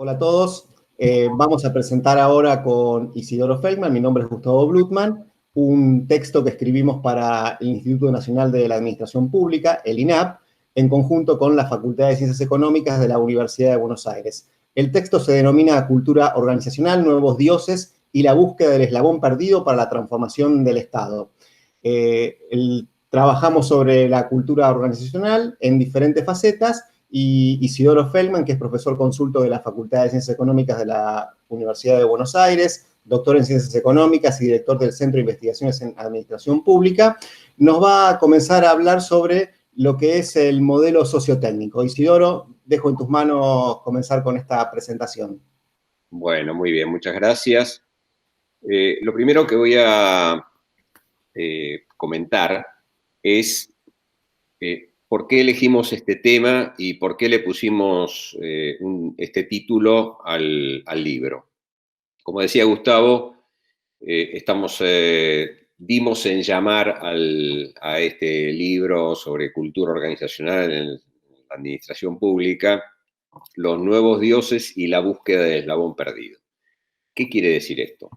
Hola a todos. Vamos a presentar ahora con Isidoro Feldman, mi nombre es Gustavo Blutman, un texto que escribimos para el Instituto Nacional de la Administración Pública, el INAP, en conjunto con la Facultad de Ciencias Económicas de la Universidad de Buenos Aires. El texto se denomina Cultura Organizacional, Nuevos Dioses y la búsqueda del eslabón perdido para la transformación del Estado. Trabajamos sobre la cultura organizacional en diferentes facetas y Isidoro Feldman, que es profesor consulto de la Facultad de Ciencias Económicas de la Universidad de Buenos Aires, doctor en Ciencias Económicas y director del Centro de Investigaciones en Administración Pública, nos va a comenzar a hablar sobre lo que es el modelo sociotécnico. Isidoro, dejo en tus manos comenzar con esta presentación. Bueno, muy bien, muchas gracias. Lo primero que voy a comentar es por qué elegimos este tema y por qué le pusimos este título al libro. Como decía Gustavo, dimos en llamar a este libro sobre cultura organizacional en la administración pública Los Nuevos Dioses y la búsqueda del eslabón perdido. ¿Qué quiere decir esto?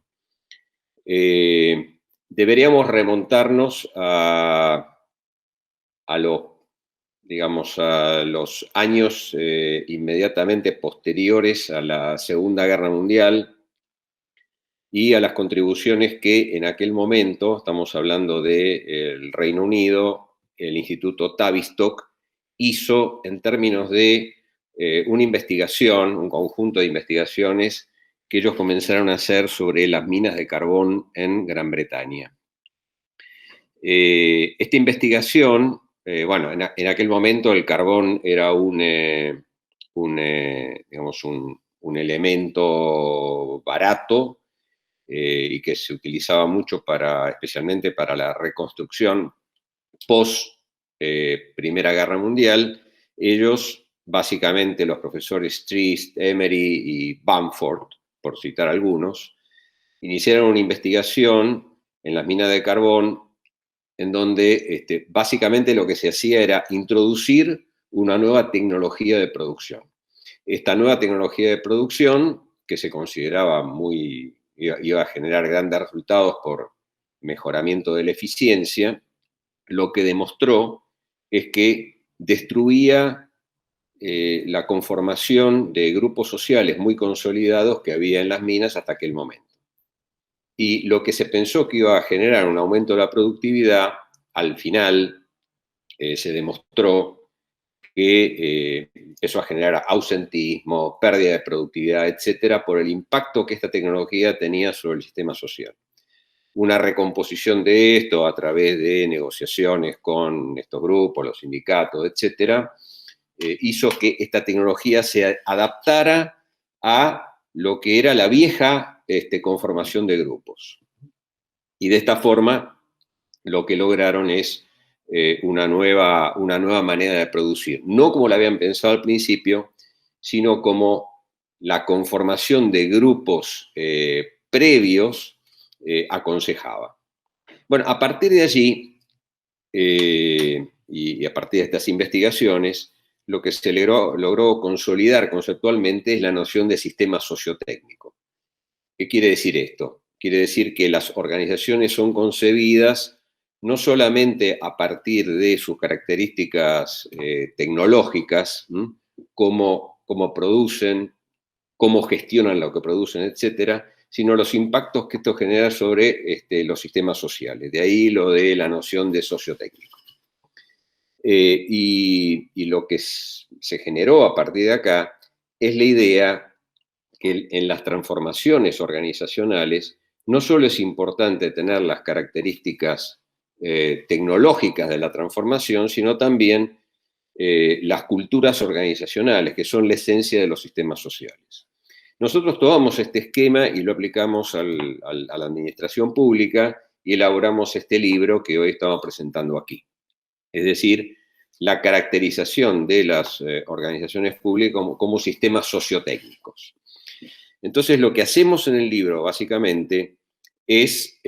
Deberíamos remontarnos a los años inmediatamente posteriores a la Segunda Guerra Mundial y a las contribuciones que en aquel momento, estamos hablando del Reino Unido, el Instituto Tavistock hizo en términos de una investigación, un conjunto de investigaciones que ellos comenzaron a hacer sobre las minas de carbón en Gran Bretaña. Esta investigación, en aquel momento el carbón era un elemento barato y que se utilizaba mucho especialmente para la reconstrucción post Primera Guerra Mundial. Ellos, básicamente los profesores Trist, Emery y Bamford, por citar algunos, iniciaron una investigación en las minas de carbón en donde básicamente lo que se hacía era introducir una nueva tecnología de producción. Esta nueva tecnología de producción, que se consideraba iba a generar grandes resultados por mejoramiento de la eficiencia, lo que demostró es que destruía la conformación de grupos sociales muy consolidados que había en las minas hasta aquel momento. Y lo que se pensó que iba a generar un aumento de la productividad, al final se demostró que empezó a generar ausentismo, pérdida de productividad, etcétera, por el impacto que esta tecnología tenía sobre el sistema social. Una recomposición de esto a través de negociaciones con estos grupos, los sindicatos, etcétera, hizo que esta tecnología se adaptara a lo que era la vieja conformación de grupos. Y de esta forma lo que lograron es una nueva manera de producir. No como la habían pensado al principio, sino como la conformación de grupos previos aconsejaba. Bueno, a partir de allí, y a partir de estas investigaciones, lo que se logró consolidar conceptualmente es la noción de sistema sociotécnico. ¿Qué quiere decir esto? Quiere decir que las organizaciones son concebidas no solamente a partir de sus características tecnológicas, cómo producen, cómo gestionan lo que producen, etcétera, sino los impactos que esto genera sobre los sistemas sociales. De ahí lo de la noción de sociotécnico. Y lo que se generó a partir de acá es la idea que en las transformaciones organizacionales no solo es importante tener las características tecnológicas de la transformación, sino también las culturas organizacionales, que son la esencia de los sistemas sociales. Nosotros tomamos este esquema y lo aplicamos a la administración pública y elaboramos este libro que hoy estamos presentando aquí. Es decir, la caracterización de las organizaciones públicas como sistemas sociotécnicos. Entonces, lo que hacemos en el libro, básicamente, es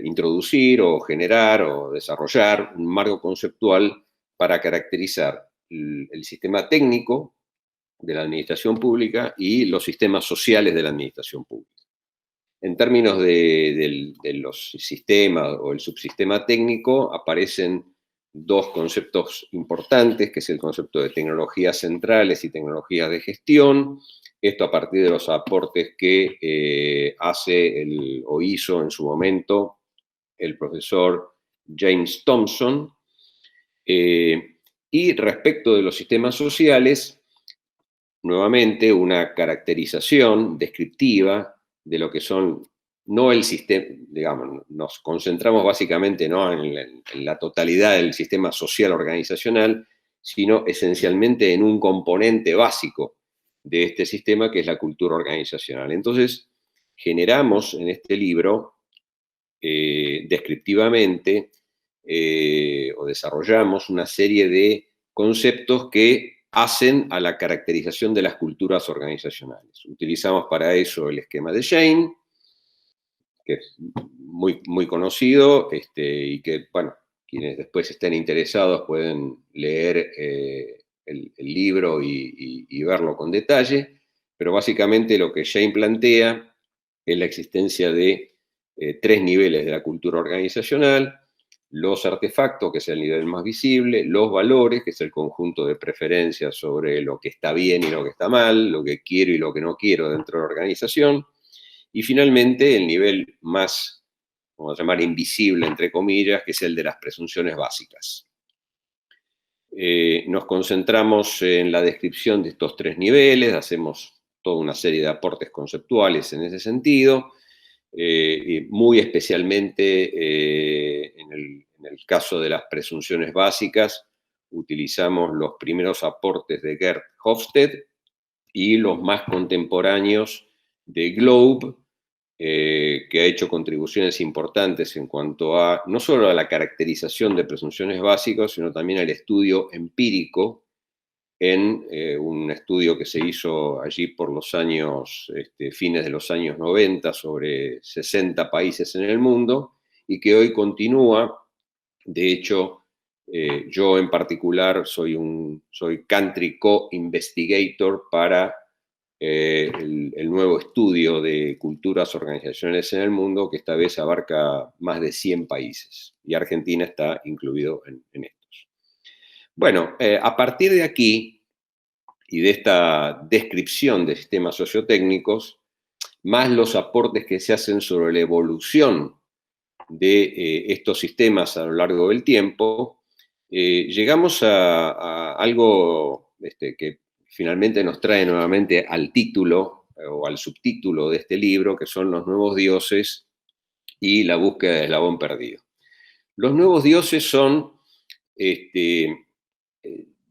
introducir o generar o desarrollar un marco conceptual para caracterizar el sistema técnico, de la administración pública y los sistemas sociales de la administración pública. En términos de los sistemas o el subsistema técnico, aparecen dos conceptos importantes, que es el concepto de tecnologías centrales y tecnologías de gestión. Esto a partir de los aportes que hace o hizo en su momento el profesor James Thompson. Y respecto de los sistemas sociales, nuevamente una caracterización descriptiva de lo que son, no el sistema, digamos, nos concentramos básicamente no en la totalidad del sistema social organizacional, sino esencialmente en un componente básico de este sistema que es la cultura organizacional. Entonces, generamos en este libro, descriptivamente, o desarrollamos una serie de conceptos que hacen a la caracterización de las culturas organizacionales. Utilizamos para eso el esquema de Shane, que es muy, muy conocido, y que, bueno, quienes después estén interesados pueden leer el libro y verlo con detalle, pero básicamente lo que Shane plantea es la existencia de 3 niveles de la cultura organizacional: los artefactos, que es el nivel más visible; los valores, que es el conjunto de preferencias sobre lo que está bien y lo que está mal, lo que quiero y lo que no quiero dentro de la organización; y finalmente el nivel más, vamos a llamar invisible, entre comillas, que es el de las presunciones básicas. Nos concentramos en la descripción de estos 3 niveles, hacemos toda una serie de aportes conceptuales en ese sentido, y muy especialmente en el caso de las presunciones básicas, utilizamos los primeros aportes de Gerd Hofstede y los más contemporáneos de Globe, que ha hecho contribuciones importantes en cuanto a, no solo a la caracterización de presunciones básicas, sino también al estudio empírico, en un estudio que se hizo allí por los años, fines de los años 90, sobre 60 países en el mundo, y que hoy continúa. De hecho, yo en particular soy country co-investigator para el nuevo estudio de culturas organizacionales en el mundo, que esta vez abarca más de 100 países, y Argentina está incluido en estos. Bueno, a partir de aquí y de esta descripción de sistemas sociotécnicos, más los aportes que se hacen sobre la evolución de estos sistemas a lo largo del tiempo, llegamos a algo que finalmente nos trae nuevamente al título o al subtítulo de este libro, que son los nuevos dioses y la búsqueda del eslabón perdido. Los nuevos dioses son,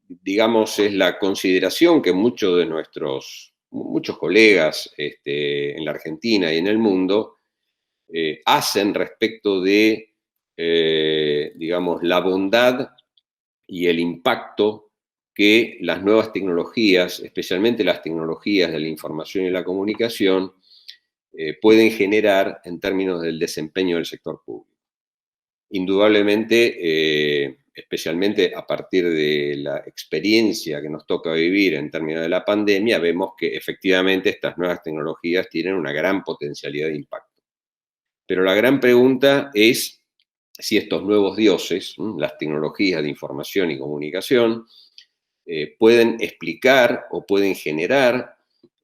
digamos, es la consideración que muchos colegas en la Argentina y en el mundo hacen respecto de, digamos, la bondad y el impacto que las nuevas tecnologías, especialmente las tecnologías de la información y la comunicación, pueden generar en términos del desempeño del sector público. Indudablemente, especialmente a partir de la experiencia que nos toca vivir en términos de la pandemia, vemos que efectivamente estas nuevas tecnologías tienen una gran potencialidad de impacto. Pero la gran pregunta es si estos nuevos dioses, las tecnologías de información y comunicación, pueden explicar o pueden generar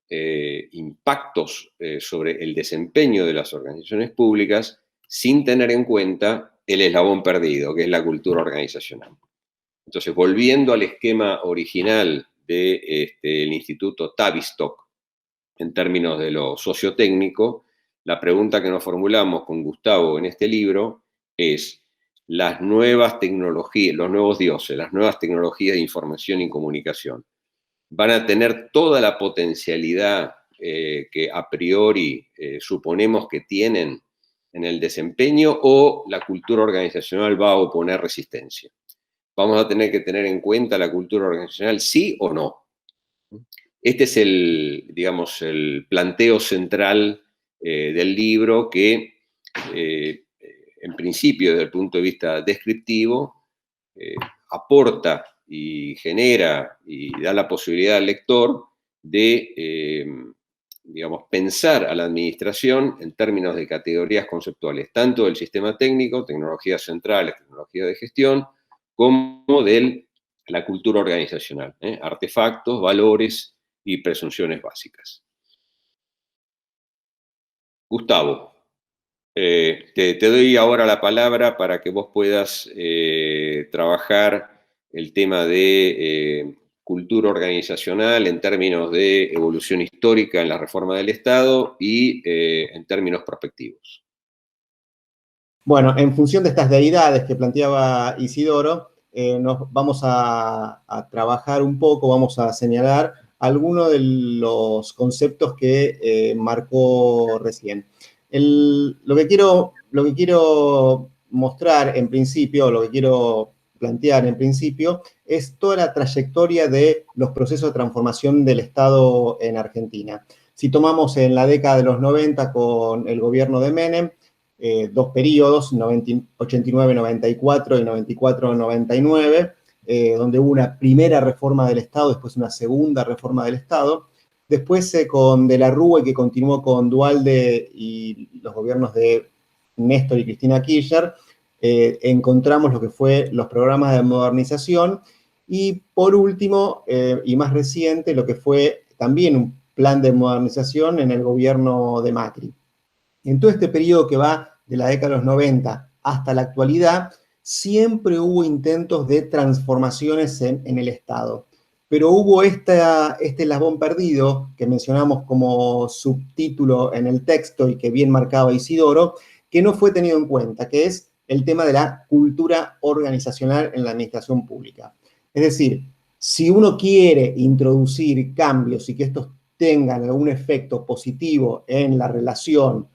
impactos sobre el desempeño de las organizaciones públicas sin tener en cuenta el eslabón perdido, que es la cultura organizacional. Entonces, volviendo al esquema original del Instituto Tavistock, en términos de lo sociotécnico, la pregunta que nos formulamos con Gustavo en este libro es: las nuevas tecnologías, los nuevos dioses, las nuevas tecnologías de información y comunicación, ¿van a tener toda la potencialidad que a priori suponemos que tienen en el desempeño, o la cultura organizacional va a oponer resistencia? ¿Vamos a tener que tener en cuenta la cultura organizacional, sí o no? Este es digamos, el planteo central del libro, que en principio, desde el punto de vista descriptivo, aporta y genera y da la posibilidad al lector de, digamos, pensar a la administración en términos de categorías conceptuales, tanto del sistema técnico, tecnologías centrales, tecnología de gestión, como de la cultura organizacional, artefactos, valores y presunciones básicas. Gustavo, te doy ahora la palabra para que vos puedas trabajar el tema de cultura organizacional en términos de evolución histórica en la reforma del Estado y en términos prospectivos. Bueno, en función de estas deidades que planteaba Isidoro, nos vamos a trabajar un poco, vamos a señalar algunos de los conceptos que marcó recién. Lo que quiero mostrar en principio, lo que quiero plantear en principio, es toda la trayectoria de los procesos de transformación del Estado en Argentina. Si tomamos en la década de los 90 con el gobierno de Menem, dos periodos, 89-94 y 94-99, donde hubo una primera reforma del Estado, después una segunda reforma del Estado. Después con De la Rúa, que continuó con Duhalde y los gobiernos de Néstor y Cristina Kirchner, encontramos lo que fue los programas de modernización y por último, y más reciente, lo que fue también un plan de modernización en el gobierno de Macri. En todo este periodo que va de la década de los 90 hasta la actualidad, siempre hubo intentos de transformaciones en el Estado. Pero hubo este eslabón perdido, que mencionamos como subtítulo en el texto y que bien marcaba Isidoro, que no fue tenido en cuenta, que es el tema de la cultura organizacional en la administración pública. Es decir, si uno quiere introducir cambios y que estos tengan algún efecto positivo en la relación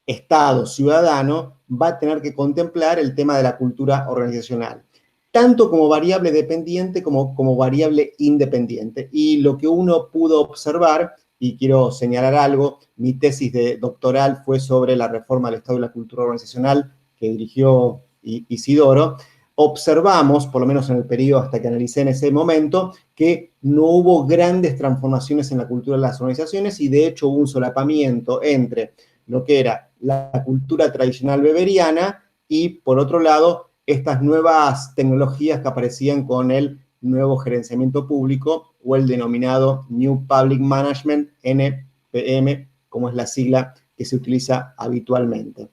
Estado-ciudadano, va a tener que contemplar el tema de la cultura organizacional, tanto como variable dependiente como variable independiente. Y lo que uno pudo observar, y quiero señalar algo, mi tesis de doctoral fue sobre la reforma del Estado y la cultura organizacional que dirigió Isidoro. Observamos, por lo menos en el periodo hasta que analicé en ese momento, que no hubo grandes transformaciones en la cultura de las organizaciones y de hecho hubo un solapamiento entre lo que era la cultura tradicional weberiana y, por otro lado, estas nuevas tecnologías que aparecían con el nuevo gerenciamiento público o el denominado New Public Management, NPM, como es la sigla que se utiliza habitualmente.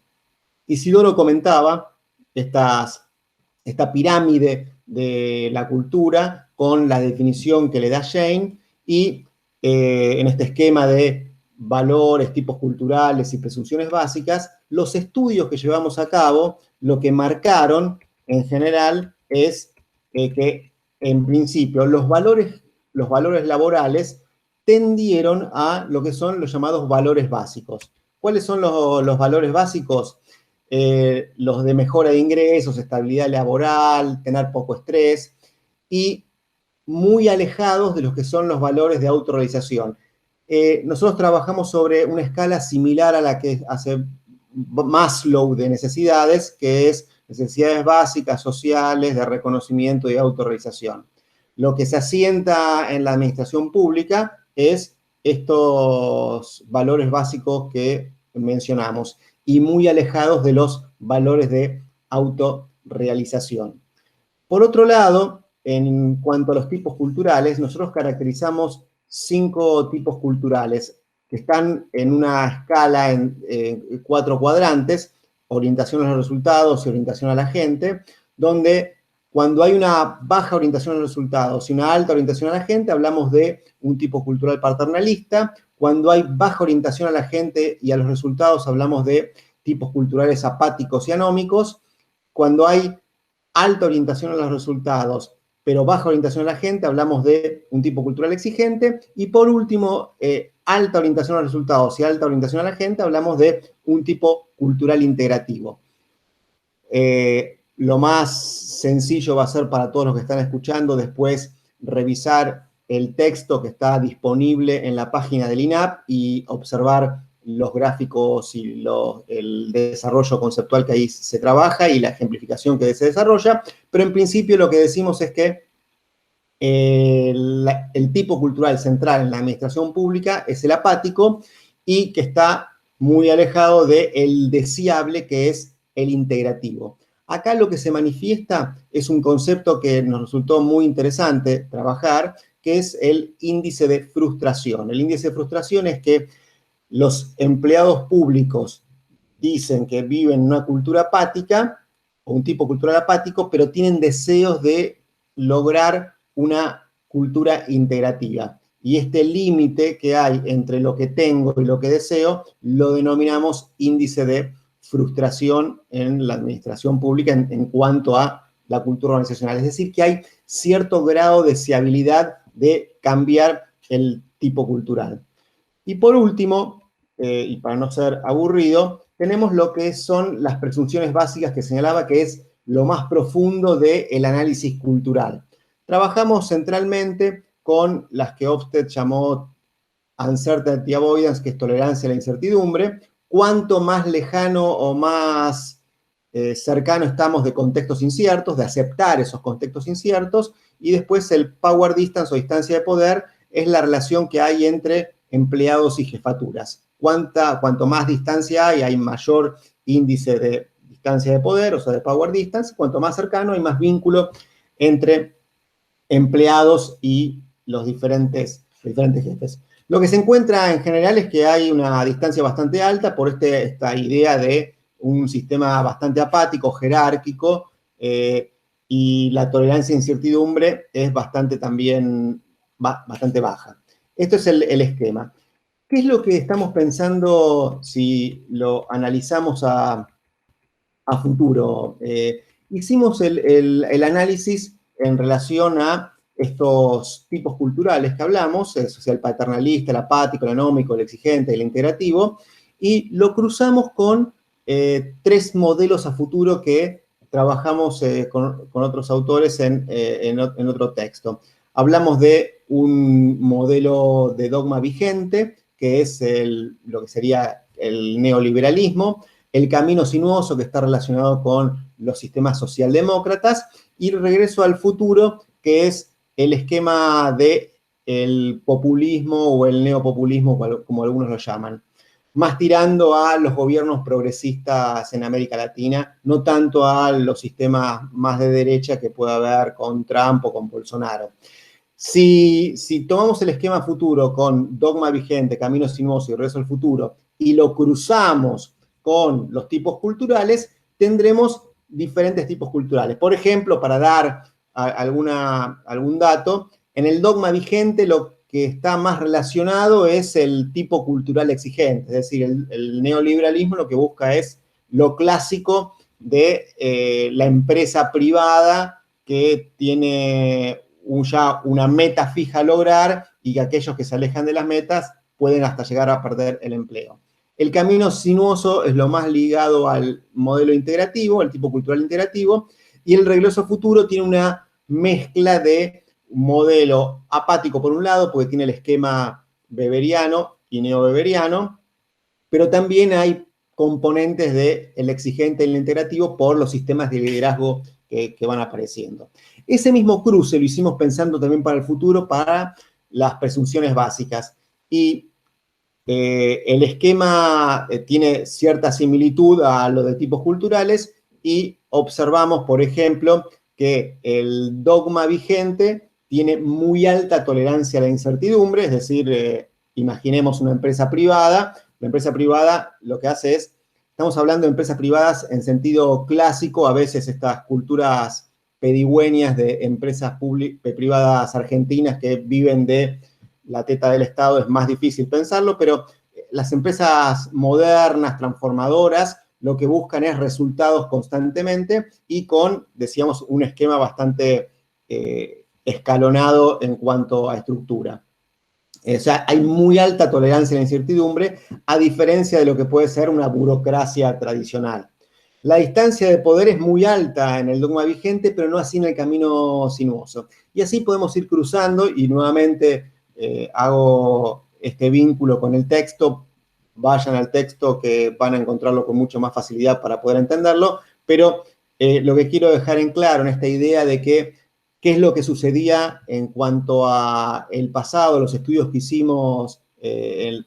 Isidoro comentaba esta pirámide de la cultura con la definición que le da Jane y en este esquema de valores, tipos culturales y presunciones básicas, los estudios que llevamos a cabo, lo que marcaron en general es que en principio los valores laborales tendieron a lo que son los llamados valores básicos. ¿Cuáles son los valores básicos? Los de mejora de ingresos, estabilidad laboral, tener poco estrés y muy alejados de los que son los valores de autorrealización. Nosotros trabajamos sobre una escala similar a la que hace Maslow de necesidades, que es necesidades básicas, sociales, de reconocimiento y autorrealización. Lo que se asienta en la administración pública es estos valores básicos que mencionamos y muy alejados de los valores de autorrealización. Por otro lado, en cuanto a los tipos culturales, nosotros caracterizamos 5 tipos culturales que están en una escala en 4 cuadrantes, orientación a los resultados y orientación a la gente, donde cuando hay una baja orientación a los resultados y una alta orientación a la gente, hablamos de un tipo cultural paternalista. Cuando hay baja orientación a la gente y a los resultados, hablamos de tipos culturales apáticos y anómicos. Cuando hay alta orientación a los resultados, pero baja orientación a la gente, hablamos de un tipo cultural exigente. Y por último, alta orientación a los resultados y alta orientación a la gente, hablamos de un tipo cultural integrativo. Lo más sencillo va a ser para todos los que están escuchando después revisar el texto que está disponible en la página del INAP y observar los gráficos y el desarrollo conceptual que ahí se trabaja y la ejemplificación que se desarrolla, pero en principio lo que decimos es que el tipo cultural central en la administración pública es el apático y que está muy alejado del deseable, que es el integrativo. Acá lo que se manifiesta es un concepto que nos resultó muy interesante trabajar, que es el índice de frustración. El índice de frustración es que los empleados públicos dicen que viven en una cultura apática, o un tipo cultural apático, pero tienen deseos de lograr una cultura integrativa. Y este límite que hay entre lo que tengo y lo que deseo, lo denominamos índice de frustración en la administración pública en cuanto a la cultura organizacional. Es decir, que hay cierto grado de deseabilidad de cambiar el tipo cultural. Y por último, y para no ser aburrido, tenemos lo que son las presunciones básicas que señalaba, que es lo más profundo del análisis cultural. Trabajamos centralmente con las que Hofstede llamó uncertainty avoidance, que es tolerancia a la incertidumbre. Cuanto más lejano o más cercano estamos de contextos inciertos, de aceptar esos contextos inciertos, y después el power distance o distancia de poder es la relación que hay entre empleados y jefaturas. Cuanto más distancia hay mayor índice de distancia de poder, o sea, de power distance. Cuanto más cercano, hay más vínculo entre empleados y los diferentes jefes. Lo que se encuentra en general es que hay una distancia bastante alta por esta idea de un sistema bastante apático, jerárquico, y la tolerancia a incertidumbre es bastante baja. Esto es el esquema. ¿Qué es lo que estamos pensando si lo analizamos a futuro? Hicimos el análisis en relación a estos tipos culturales que hablamos, o sea, el paternalista, el apático, el anómico, el exigente, el integrativo, y lo cruzamos con 3 modelos a futuro que trabajamos con otros autores en otro texto. Hablamos de un modelo de dogma vigente, que es lo que sería el neoliberalismo, el camino sinuoso, que está relacionado con los sistemas socialdemócratas, y el regreso al futuro, que es el esquema del populismo o el neopopulismo, como algunos lo llaman, más tirando a los gobiernos progresistas en América Latina, no tanto a los sistemas más de derecha que pueda haber con Trump o con Bolsonaro. Si tomamos el esquema futuro con dogma vigente, camino sinuoso y regreso al futuro, y lo cruzamos con los tipos culturales, tendremos diferentes tipos culturales. Por ejemplo, para dar algún dato, en el dogma vigente lo que está más relacionado es el tipo cultural exigente, es decir, el neoliberalismo lo que busca es lo clásico de la empresa privada que tiene ya una meta fija a lograr y que aquellos que se alejan de las metas pueden hasta llegar a perder el empleo. El camino sinuoso es lo más ligado al modelo integrativo, al tipo cultural integrativo, y el regreso futuro tiene una mezcla de modelo apático por un lado, porque tiene el esquema weberiano y neoweberiano, pero también hay componentes del exigente y el integrativo por los sistemas de liderazgo que van apareciendo. Ese mismo cruce lo hicimos pensando también para el futuro, para las presunciones básicas. Y el esquema tiene cierta similitud a lo de tipos culturales y observamos, por ejemplo, que el dogma vigente tiene muy alta tolerancia a la incertidumbre, es decir, imaginemos una empresa privada. La empresa privada lo que hace es, estamos hablando de empresas privadas en sentido clásico, a veces estas culturas pedigüeñas de empresas privadas argentinas que viven de la teta del Estado, es más difícil pensarlo, pero las empresas modernas, transformadoras, lo que buscan es resultados constantemente y con, decíamos, un esquema bastante escalonado en cuanto a estructura. O sea, hay muy alta tolerancia a la incertidumbre, a diferencia de lo que puede ser una burocracia tradicional. La distancia de poder es muy alta en el dogma vigente, pero no así en el camino sinuoso. Y así podemos ir cruzando, y nuevamente hago este vínculo con el texto. Vayan al texto, que van a encontrarlo con mucho más facilidad para poder entenderlo, pero lo que quiero dejar en claro en esta idea de que qué es lo que sucedía en cuanto a el pasado, los estudios que hicimos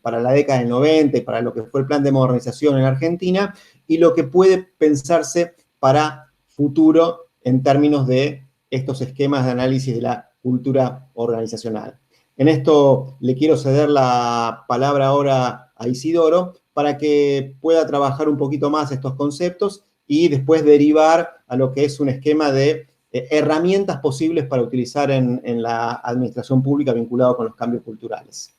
para la década del 90 y para lo que fue el plan de modernización en Argentina, y lo que puede pensarse para futuro en términos de estos esquemas de análisis de la cultura organizacional. En esto le quiero ceder la palabra ahora a Isidoro para que pueda trabajar un poquito más estos conceptos y después derivar a lo que es un esquema de herramientas posibles para utilizar en la administración pública vinculado con los cambios culturales.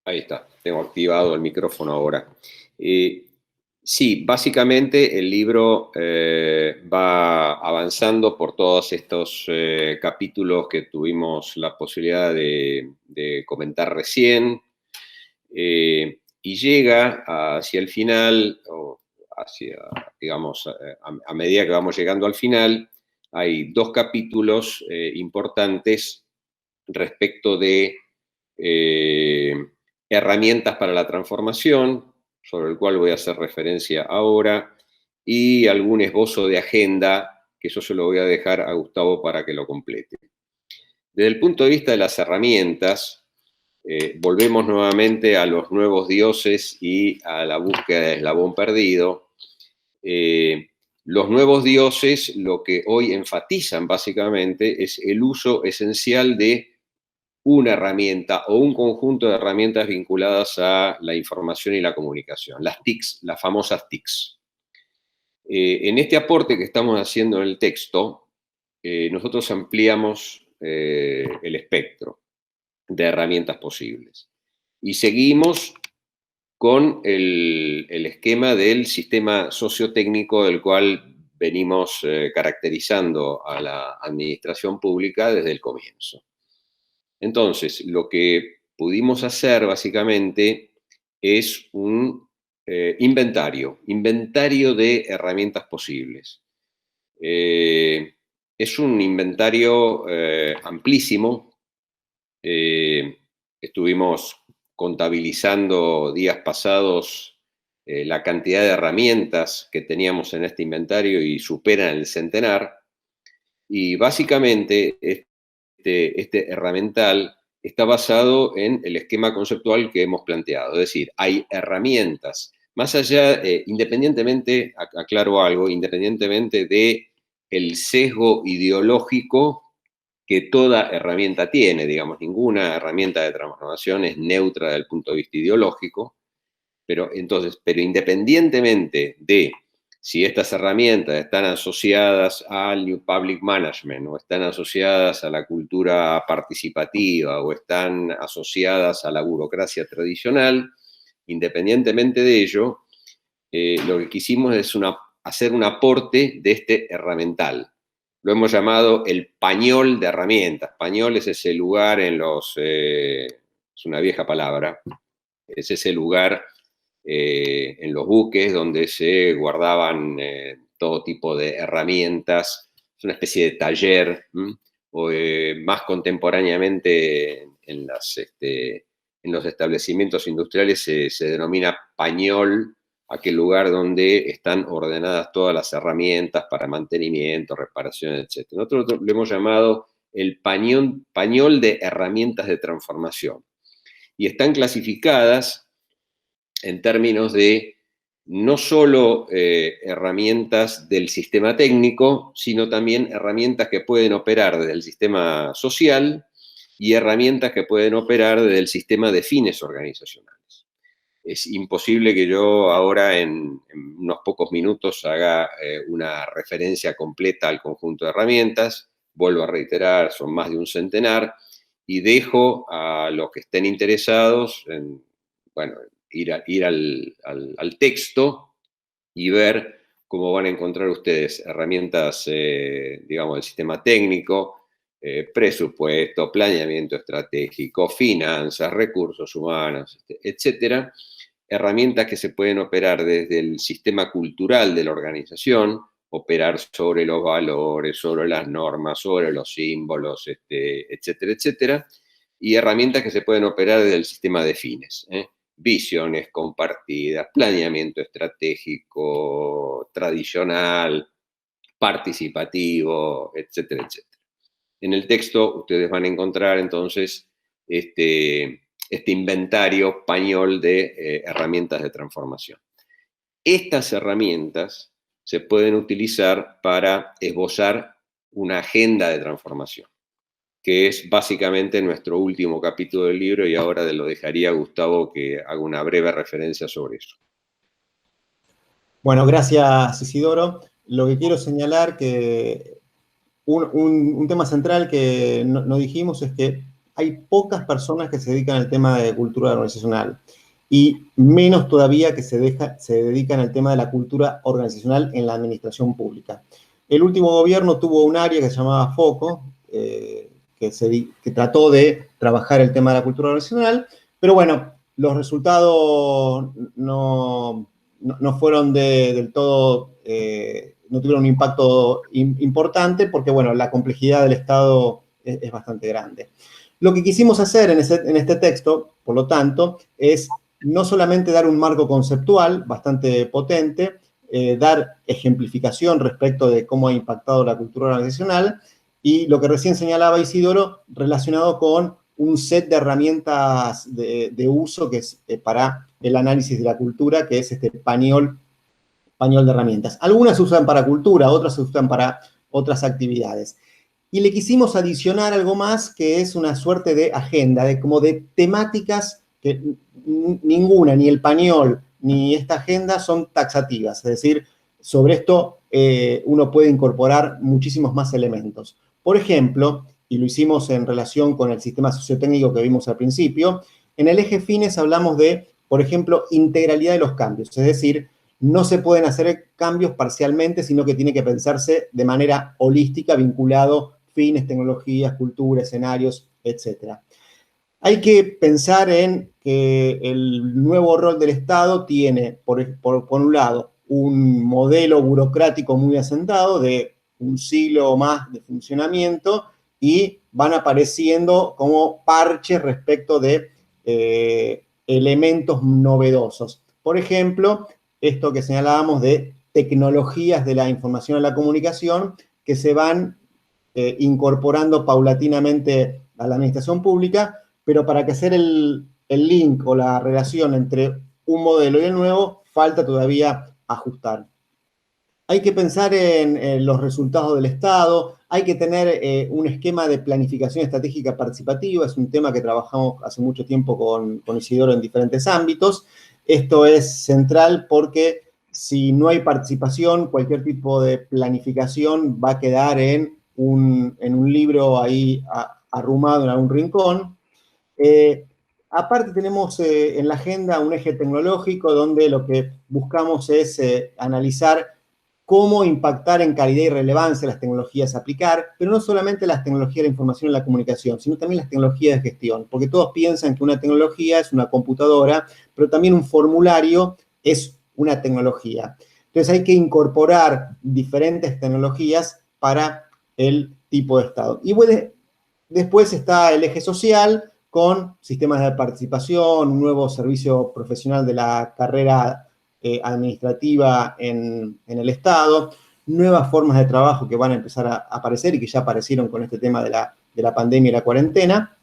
Ahí está, tengo activado el micrófono ahora. Sí, básicamente el libro va avanzando por todos estos capítulos que tuvimos la posibilidad de comentar recién, y llega hacia el final, o hacia, digamos, a medida que vamos llegando al final, hay dos capítulos importantes respecto de herramientas para la transformación, sobre el cual voy a hacer referencia ahora, y algún esbozo de agenda, que eso se lo voy a dejar a Gustavo para que lo complete. Desde el punto de vista de las herramientas, volvemos nuevamente a los nuevos dioses y a la búsqueda del eslabón perdido. Los nuevos dioses lo que hoy enfatizan básicamente es el uso esencial de una herramienta o un conjunto de herramientas vinculadas a la información y la comunicación, las TICs, las famosas TICs. En este aporte que estamos haciendo en el texto, nosotros ampliamos el espectro de herramientas posibles y seguimos con el esquema del sistema sociotécnico del cual venimos caracterizando a la administración pública desde el comienzo. Entonces, lo que pudimos hacer básicamente es un inventario de herramientas posibles. Es un inventario amplísimo. Estuvimos contabilizando días pasados la cantidad de herramientas que teníamos en este inventario y superan el centenar. Y básicamente este herramental está basado en el esquema conceptual que hemos planteado. Es decir, hay herramientas, más allá, independientemente, aclaro algo, independientemente del sesgo ideológico que toda herramienta tiene, digamos, ninguna herramienta de transformación es neutra desde el punto de vista ideológico, pero independientemente de si estas herramientas están asociadas al New Public Management o están asociadas a la cultura participativa o están asociadas a la burocracia tradicional, independientemente de ello, lo que quisimos es hacer un aporte de este herramental. Lo hemos llamado el pañol de herramientas. Pañol es ese lugar es una vieja palabra, es ese lugar en los buques donde se guardaban todo tipo de herramientas, es una especie de taller, o más contemporáneamente en los establecimientos industriales se denomina pañol, aquel lugar donde están ordenadas todas las herramientas para mantenimiento, reparación, etc. Nosotros lo hemos llamado el pañol de herramientas de transformación. Y están clasificadas en términos de no solo herramientas del sistema técnico, sino también herramientas que pueden operar desde el sistema social y herramientas que pueden operar desde el sistema de fines organizacionales. Es imposible que yo ahora en unos pocos minutos haga una referencia completa al conjunto de herramientas. Vuelvo a reiterar, son más de un centenar, y dejo a los que estén interesados en, bueno, ir al texto y ver cómo van a encontrar ustedes herramientas, digamos, del sistema técnico, presupuesto, planeamiento estratégico, finanzas, recursos humanos, etcétera. Herramientas que se pueden operar desde el sistema cultural de la organización, operar sobre los valores, sobre las normas, sobre los símbolos, etcétera, etcétera, y herramientas que se pueden operar desde el sistema de fines, visiones compartidas, planeamiento estratégico tradicional, participativo, etcétera, etcétera. En el texto ustedes van a encontrar entonces este inventario pañol de herramientas de transformación. Estas herramientas se pueden utilizar para esbozar una agenda de transformación, que es básicamente nuestro último capítulo del libro, y ahora lo dejaría a Gustavo que haga una breve referencia sobre eso. Bueno, gracias Isidoro. Lo que quiero señalar que un tema central que no dijimos es que hay pocas personas que se dedican al tema de cultura organizacional y menos todavía que se dedican al tema de la cultura organizacional en la administración pública. El último gobierno tuvo un área que se llamaba FOCO, que trató de trabajar el tema de la cultura organizacional, pero bueno, los resultados no fueron del todo, no tuvieron un impacto importante porque, bueno, la complejidad del Estado es bastante grande. Lo que quisimos hacer en este texto, por lo tanto, es no solamente dar un marco conceptual bastante potente, dar ejemplificación respecto de cómo ha impactado la cultura organizacional y lo que recién señalaba Isidoro, relacionado con un set de herramientas de uso que es para el análisis de la cultura, que es este pañol de herramientas. Algunas se usan para cultura, otras se usan para otras actividades. Y le quisimos adicionar algo más que es una suerte de agenda, como de temáticas que ninguna, ni el pañol, ni esta agenda son taxativas. Es decir, sobre esto uno puede incorporar muchísimos más elementos. Por ejemplo, y lo hicimos en relación con el sistema sociotécnico que vimos al principio, en el eje fines hablamos de, por ejemplo, integralidad de los cambios. Es decir, no se pueden hacer cambios parcialmente, sino que tiene que pensarse de manera holística, vinculado fines, tecnologías, cultura, escenarios, etc. Hay que pensar en que el nuevo rol del Estado tiene, por un lado, un modelo burocrático muy asentado de un siglo o más de funcionamiento y van apareciendo como parches respecto de elementos novedosos. Por ejemplo, esto que señalábamos de tecnologías de la información y la comunicación que se van incorporando paulatinamente a la administración pública, pero para que hacer el link o la relación entre un modelo y el nuevo, falta todavía ajustar. Hay que pensar en los resultados del Estado, hay que tener un esquema de planificación estratégica participativa, es un tema que trabajamos hace mucho tiempo con Isidoro en diferentes ámbitos. Esto es central porque si no hay participación, cualquier tipo de planificación va a quedar en un libro ahí arrumado en algún rincón. Aparte tenemos en la agenda un eje tecnológico donde lo que buscamos es analizar cómo impactar en calidad y relevancia las tecnologías a aplicar, pero no solamente las tecnologías de la información y la comunicación, sino también las tecnologías de gestión, porque todos piensan que una tecnología es una computadora, pero también un formulario es una tecnología. Entonces hay que incorporar diferentes tecnologías para el tipo de Estado. Y bueno, después está el eje social con sistemas de participación, un nuevo servicio profesional de la carrera administrativa en el Estado, nuevas formas de trabajo que van a empezar a aparecer y que ya aparecieron con este tema de la pandemia y la cuarentena.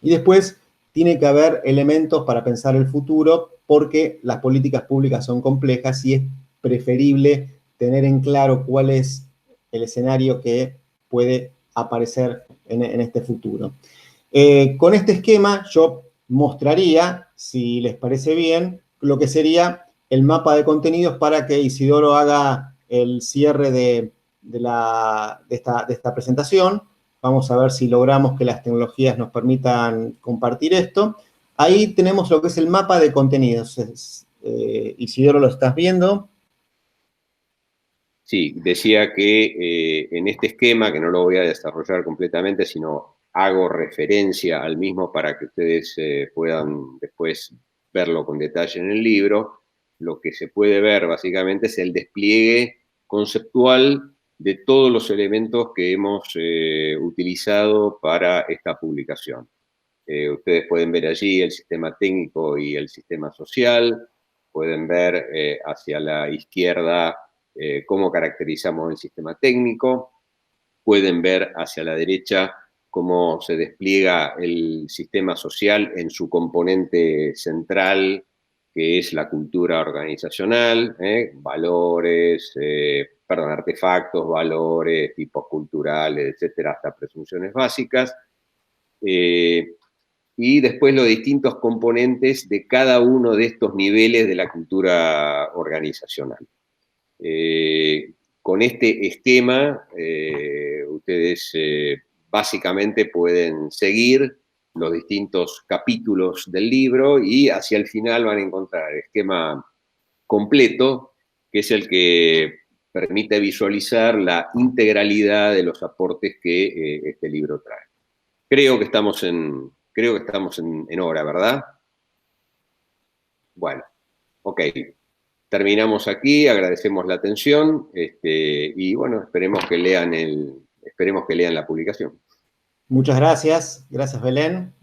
Y después tiene que haber elementos para pensar el futuro porque las políticas públicas son complejas y es preferible tener en claro cuál es el escenario que puede aparecer en este futuro. Con este esquema yo mostraría, si les parece bien, lo que sería el mapa de contenidos para que Isidoro haga el cierre de esta presentación. Vamos a ver si logramos que las tecnologías nos permitan compartir esto. Ahí tenemos lo que es el mapa de contenidos. Isidoro, ¿lo estás viendo? Sí, decía que en este esquema, que no lo voy a desarrollar completamente, sino hago referencia al mismo para que ustedes puedan después verlo con detalle en el libro, lo que se puede ver básicamente es el despliegue conceptual de todos los elementos que hemos utilizado para esta publicación. Ustedes pueden ver allí el sistema técnico y el sistema social, pueden ver hacia la izquierda cómo caracterizamos el sistema técnico, pueden ver hacia la derecha cómo se despliega el sistema social en su componente central, que es la cultura organizacional, valores, artefactos, valores, tipos culturales, etcétera, hasta presunciones básicas. Y después los distintos componentes de cada uno de estos niveles de la cultura organizacional. Con este esquema, ustedes básicamente pueden seguir los distintos capítulos del libro y hacia el final van a encontrar el esquema completo, que es el que permite visualizar la integralidad de los aportes que este libro trae. Creo que estamos en hora, ¿verdad? Bueno, ok. Terminamos aquí, agradecemos la atención y bueno, esperemos que lean la publicación. Muchas gracias. Gracias, Belén.